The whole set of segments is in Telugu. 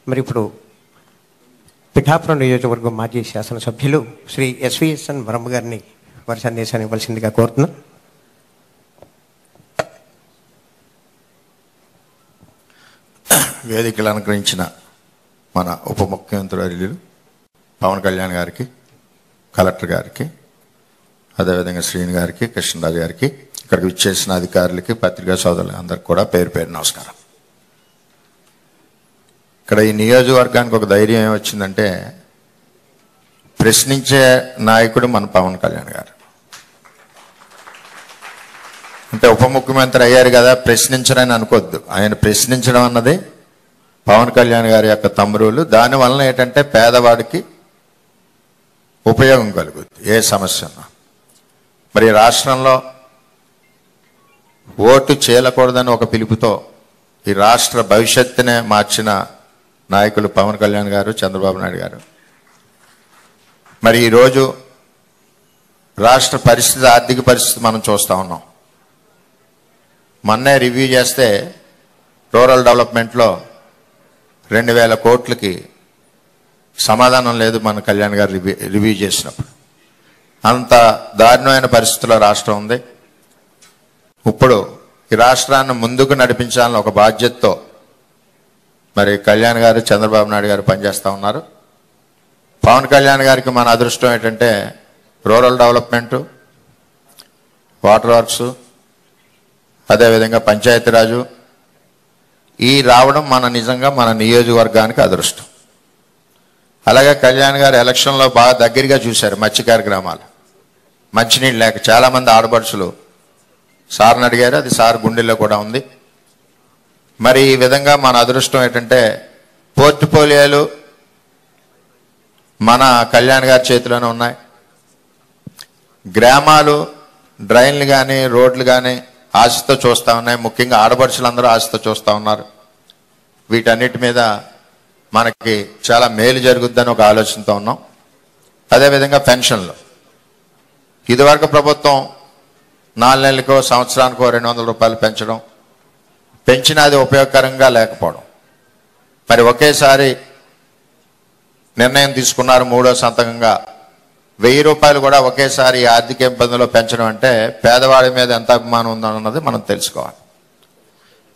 మరి ఇప్పుడు పిఠాపురం నియోజకవర్గం మాజీ శాసనసభ్యులు శ్రీ ఎస్విఎస్ఎన్ వరమ్మ గారిని వారి సందేశాన్ని ఇవ్వాల్సిందిగా కోరుతున్నాం. వేదికలు అలంకరించిన మన ఉప ముఖ్యమంత్రి వర్యులు పవన్ కళ్యాణ్ గారికి, కలెక్టర్ గారికి, అదేవిధంగా శ్రీని గారికి, కృష్ణరాజు గారికి, ఇక్కడికి విచ్చేసిన అధికారులకి, పత్రికా సోదరులు అందరికి కూడా పేరు పేరు నమస్కారం. ఇక్కడ ఈ నియోజకవర్గానికి ఒక ధైర్యం ఏమొచ్చిందంటే ప్రశ్నించే నాయకుడు మన పవన్ కళ్యాణ్ గారు. అంటే ఉప ముఖ్యమంత్రి అయ్యారు కదా ప్రశ్నించరని అనుకోవద్దు. ఆయన ప్రశ్నించడం అన్నది పవన్ కళ్యాణ్ గారి యొక్క తమ్మురులు. దానివలన ఏంటంటే పేదవాడికి ఉపయోగం కలుగుతుంది ఏ సమస్య ఉన్నా. మరి రాష్ట్రంలో ఓటు చేయకూడదని ఒక పిలుపుతో ఈ రాష్ట్ర భవిష్యత్తునే మార్చిన నాయకులు పవన్ కళ్యాణ్ గారు, చంద్రబాబు నాయుడు గారు. మరి ఈరోజు రాష్ట్ర పరిస్థితి, ఆర్థిక పరిస్థితి మనం చూస్తూ ఉన్నాం. మొన్నే రివ్యూ చేస్తే రూరల్ డెవలప్మెంట్లో 2000 కోట్లకి సమాధానం లేదు మన కళ్యాణ్ గారు రివ్యూ చేసినప్పుడు. అంత దారుణమైన పరిస్థితుల్లో రాష్ట్రం ఉంది. ఇప్పుడు ఈ రాష్ట్రాన్ని ముందుకు నడిపించాలని ఒక బాధ్యతతో మరి కళ్యాణ్ గారు, చంద్రబాబు నాయుడు గారు పనిచేస్తూ ఉన్నారు. పవన్ కళ్యాణ్ గారికి మన అదృష్టం ఏంటంటే రూరల్ డెవలప్మెంటు, వాటర్ వర్క్స్, అదేవిధంగా పంచాయతీరాజు ఈ రావడం నిజంగా మన నియోజకవర్గానికి అదృష్టం. అలాగే కళ్యాణ్ గారు ఎలక్షన్లో బాగా దగ్గరగా చూశారు మత్స్యకార గ్రామాలు. మంచినీళ్ళు లేక చాలామంది ఆడపడుచులు సార్ని అడిగారు, అది సార్ గుండెల్లో కూడా ఉంది. మరి ఈ విధంగా మన అదృష్టం ఏంటంటే పోర్ట్ఫోలియోలు మన కళ్యాణ్ గారి చేతిలోనే ఉన్నాయి. గ్రామాలు డ్రైన్లు కానీ రోడ్లు కానీ ఆశతో చూస్తూ ఉన్నాయి. ముఖ్యంగా ఆడపడుచులందరూ ఆశతో చూస్తూ ఉన్నారు. వీటన్నిటి మీద మనకి చాలా మేలు జరుగుద్దని ఒక ఆలోచనతో ఉన్నాం. అదేవిధంగా పెన్షన్లు ఇదివరకు ప్రభుత్వం 4 నెలలకో సంవత్సరానికో 200 రూపాయలు పెంచినా అది ఉపయోగకరంగా లేకపోవడం. మరి ఒకేసారి నిర్ణయం తీసుకున్నారు మూడో సంతకంగా 1000 రూపాయలు కూడా ఒకేసారి ఆర్థిక ఇబ్బందుల్లో పెంచడం అంటే పేదవాడి మీద ఎంత అభిమానం ఉందన్నది మనం తెలుసుకోవాలి.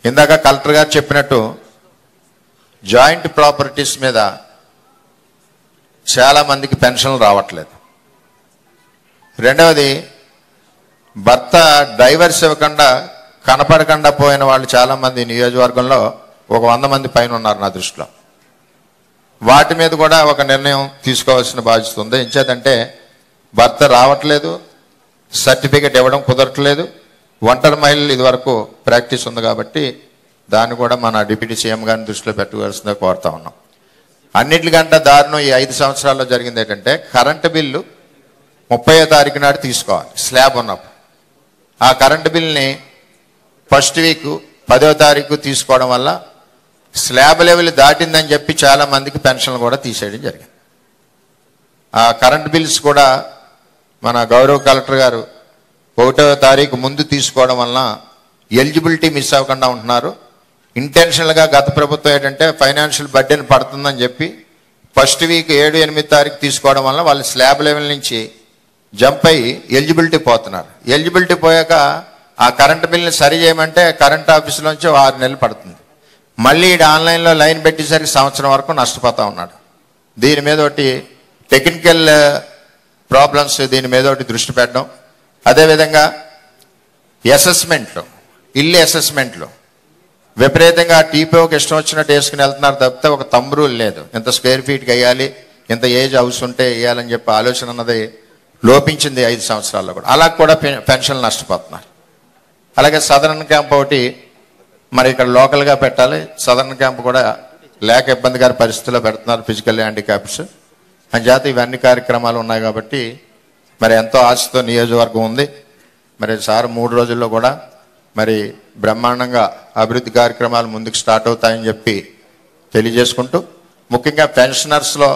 ఇందాక కలెక్టర్ గారు చెప్పినట్టు జాయింట్ ప్రాపర్టీస్ మీద చాలా మందికి పెన్షన్లు రావట్లేదు. రెండవది భర్త డైవర్స్ ఇవ్వకుండా కనపడకుండా పోయిన వాళ్ళు చాలామంది నియోజకవర్గంలో ఒక 100 మంది పైన ఉన్నారు నా దృష్టిలో. వాటి మీద కూడా ఒక నిర్ణయం తీసుకోవాల్సిన బాధ్యత ఉంది. ఎంచేతంటే భర్త రావట్లేదు, సర్టిఫికెట్ ఇవ్వడం కుదరట్లేదు, ఒంటరి మహిళలు ఇదివరకు ప్రాక్టీస్ ఉంది కాబట్టి దాన్ని కూడా మన డిప్యూటీ సీఎం గారిని దృష్టిలో పెట్టుకోవాల్సిందిగా కోరుతా ఉన్నాం. అన్నిటికంటే దారుణం ఈ 5 సంవత్సరాల్లో జరిగింది ఏంటంటే కరెంటు బిల్లు 30వ తారీఖు నాడు తీసుకోవాలి స్లాబ్ ఉన్నప్పుడు. ఆ కరెంటు బిల్ని ఫస్ట్ వీక్ 10వ తారీఖు తీసుకోవడం వల్ల స్లాబ్ లెవెల్ దాటిందని చెప్పి చాలా మందికి పెన్షన్లు కూడా తీసేయడం జరిగింది. ఆ కరెంట్ బిల్స్ కూడా మన గౌరవ కలెక్టర్ గారు 1వ తారీఖు ముందు తీసుకోవడం వలన ఎలిజిబిలిటీ మిస్ అవ్వకుండా ఉంటున్నారు. ఇంటెన్షనల్గా గత ప్రభుత్వం ఏంటంటే ఫైనాన్షియల్ బర్డెన్ పడుతుందని చెప్పి ఫస్ట్ వీక్ 7, 8 తారీఖు తీసుకోవడం వల్ల వాళ్ళు స్లాబ్ లెవెల్ నుంచి జంప్ అయ్యి ఎలిజిబిలిటీ పోతున్నారు. ఎలిజిబిలిటీ పోయాక ఆ కరెంట్ బిల్ని సరి చేయమంటే కరెంట్ ఆఫీసులోంచి 6 నెలలు పడుతుంది. మళ్ళీ ఆన్లైన్లో లైన్ పెట్టేసరికి సంవత్సరం వరకు నష్టపోతూ ఉన్నాడు. దీని మీద ఒకటి టెక్నికల్ ప్రాబ్లమ్స్, దీని మీద ఒకటి దృష్టి పెట్టడం. అదేవిధంగా అసెస్మెంట్లు, ఇల్లు అసెస్మెంట్లు విపరీతంగా టీపీఓకి ఇష్టం వచ్చినట్టు వేసుకుని వెళ్తున్నారు తప్పితే ఒక థంబ్ రూల్ లేదు. ఇంత స్క్వేర్ ఫీట్కి వేయాలి, ఇంత ఏజ్ హౌస్ ఉంటే వేయాలని చెప్పి ఆలోచన అన్నది లోపించింది 5 సంవత్సరాల్లో కూడా. అలా కూడా పెన్షన్లు నష్టపోతున్నారు. అలాగే సదరన్ క్యాంప్ ఒకటి మరి ఇక్కడ లోకల్గా పెట్టాలి, సదరన్ క్యాంప్ కూడా లేక ఇబ్బందికర పరిస్థితుల్లో పెడుతున్నారు ఫిజికల్ హ్యాండిక్యాప్స్ అని చేత ఇవన్నీ కార్యక్రమాలు ఉన్నాయి కాబట్టి మరి ఎంతో ఆశతో నియోజకవర్గం ఉంది. మరి సార్ 3 రోజుల్లో కూడా మరి బ్రహ్మాండంగా అభివృద్ధి కార్యక్రమాలు ముందుకు స్టార్ట్ అవుతాయని చెప్పి తెలియజేసుకుంటూ, ముఖ్యంగా పెన్షనర్స్లో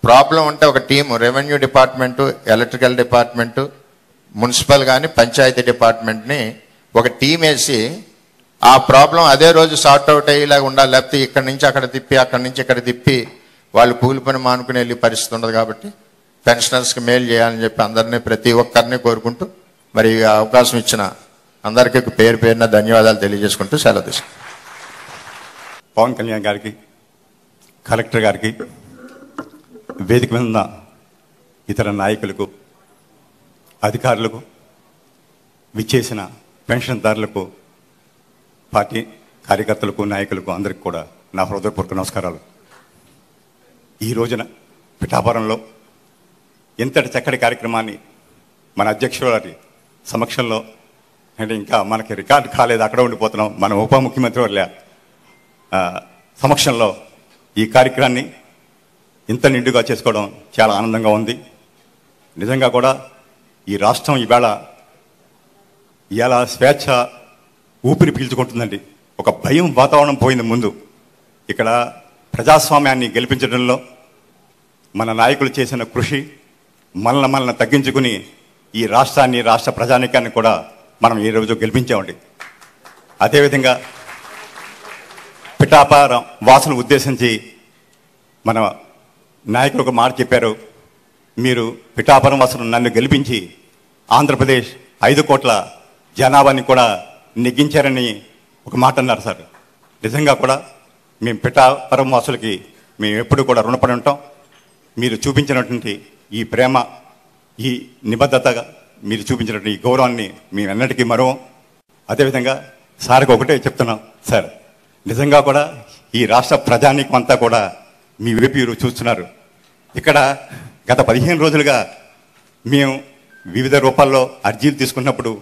ప్రాబ్లం ఉంటే ఒక team revenue department, electrical department, municipal కానీ పంచాయతీ డిపార్ట్మెంట్ని ఒక టీం వేసి ఆ ప్రాబ్లం అదే రోజు సార్ట్ అవుట్ అయ్యేలాగా ఉండాలి. లేకపోతే ఇక్కడి నుంచి అక్కడ తిప్పి అక్కడి నుంచి ఇక్కడ తిప్పి వాళ్ళు కూలి పని మానుకుని వెళ్ళే పరిస్థితి ఉండదు. కాబట్టి పెన్షనర్స్కి మేలు చేయాలని చెప్పి అందరినీ ప్రతి ఒక్కరిని కోరుకుంటూ మరి ఈ అవకాశం ఇచ్చిన అందరికీ పేరు పేరున ధన్యవాదాలు తెలియజేసుకుంటూ సెలవు తీసుకుంటాం. పవన్ కళ్యాణ్ గారికి, కలెక్టర్ గారికి, వేదిక మీద ఉన్న ఇతర నాయకులకు, అధికారులకు, విచ్చేసిన పెన్షన్దారులకు, పార్టీ కార్యకర్తలకు, నాయకులకు అందరికీ కూడా నా హృదయపూర్వక నమస్కారాలు. ఈ రోజున పిఠాపురంలో ఇంతటి చక్కటి కార్యక్రమాన్ని మన అధ్యక్షుడి సమక్షంలో, అంటే ఇంకా మనకి రికార్డు కాలేదు, అక్కడ ఉండిపోతున్నాం, మన ఉప ముఖ్యమంత్రి వాళ్ళ సమక్షంలో ఈ కార్యక్రమాన్ని ఇంత నిండుగా చేసుకోవడం చాలా ఆనందంగా ఉంది. నిజంగా కూడా ఈ రాష్ట్రం ఇవాళ స్వేచ్ఛ ఊపిరి పీల్చుకుంటుందండి. ఒక భయం వాతావరణం పోయింది ముందు. ఇక్కడ ప్రజాస్వామ్యాన్ని గెలిపించడంలో మన నాయకులు చేసిన కృషి, మనల్ని తగ్గించుకుని ఈ రాష్ట్రాన్ని, రాష్ట్ర ప్రజానీకాన్ని కూడా మనం ఈ రోజు గెలిపించామండి. అదేవిధంగా పిఠాపురం వాసులు ఉద్దేశించి మన నాయకులు ఒక మాట చెప్పారు, మీరు పిఠాపురం వాసులు నన్ను గెలిపించి ఆంధ్రప్రదేశ్ 5 కోట్ల జనాభాని కూడా నెగ్గించారని ఒక మాట అన్నారు సార్. నిజంగా కూడా మేము పిఠాపురం వాసులకి మేము ఎప్పుడు కూడా రుణపడి ఉంటాం. మీరు చూపించినటువంటి ఈ ప్రేమ, ఈ నిబద్ధతగా మీరు చూపించినటువంటి ఈ గౌరవాన్ని మేము ఎన్నటికీ మరవం. అదేవిధంగా సార్కి ఒకటే చెప్తున్నాం సార్, నిజంగా కూడా ఈ రాష్ట్ర ప్రజానీకం అంతా కూడా మీ వైపు చూస్తున్నారు. ఇక్కడ గత 15 రోజులుగా మేము వివిధ రూపాల్లో అర్జీలు తీసుకున్నప్పుడు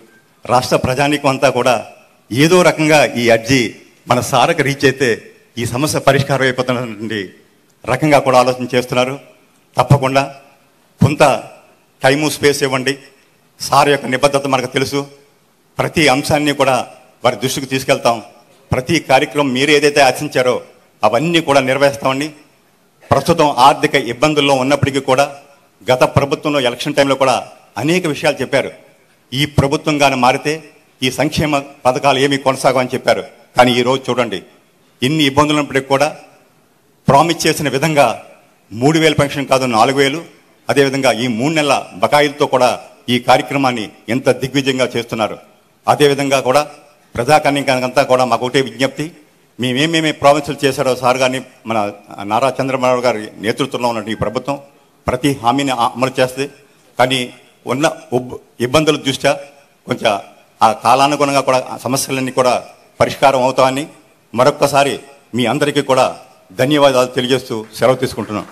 రాష్ట్ర ప్రజానీకం అంతా కూడా ఏదో రకంగా ఈ అర్జీ మన సార్కి రీచ్ అయితే ఈ సమస్య పరిష్కారం అయిపోతున్నటువంటి రకంగా కూడా ఆలోచన చేస్తున్నారు. తప్పకుండా కొంత టైము, స్పేస్ ఇవ్వండి. సార్ యొక్క నిబద్ధత మనకు తెలుసు. ప్రతి అంశాన్ని కూడా వారి దృష్టికి తీసుకెళ్తాం. ప్రతి కార్యక్రమం మీరు ఏదైతే ఆశించారో అవన్నీ కూడా నిర్వహిస్తామండి. ప్రస్తుతం ఆర్థిక ఇబ్బందుల్లో ఉన్నప్పటికీ కూడా గత ప్రభుత్వంలో ఎలక్షన్ టైంలో కూడా అనేక విషయాలు చెప్పారు. ఈ ప్రభుత్వం కానీ మారితే ఈ సంక్షేమ పథకాలు ఏమీ కొనసాగమని చెప్పారు. కానీ ఈరోజు చూడండి, ఇన్ని ఇబ్బందులు ఉన్నప్పటికీ కూడా ప్రామిస్ చేసిన విధంగా 3,000 పెన్షన్ కాదు 4,000, అదేవిధంగా ఈ 3 నెలల బకాయిలతో కూడా ఈ కార్యక్రమాన్ని ఎంత దిగ్విజయంగా చేస్తున్నారు. అదేవిధంగా కూడా ప్రజాకర్ణికంతా కూడా మాకు ఒకటే విజ్ఞప్తి, మేమేమేమి ప్రామిసులు చేశారో సార్ గారిని, మన నారా చంద్రబాబు గారి నేతృత్వంలో ఉన్న ఈ ప్రభుత్వం ప్రతి హామీని అమలు చేస్తే, కానీ ఉన్న ఇబ్బందుల దృష్ట్యా కొంచెం ఆ కాలానుగుణంగా కూడా సమస్యలన్నీ కూడా పరిష్కారం అవుతామని మరొక్కసారి మీ అందరికీ కూడా ధన్యవాదాలు తెలియజేస్తూ సెలవు తీసుకుంటున్నాం.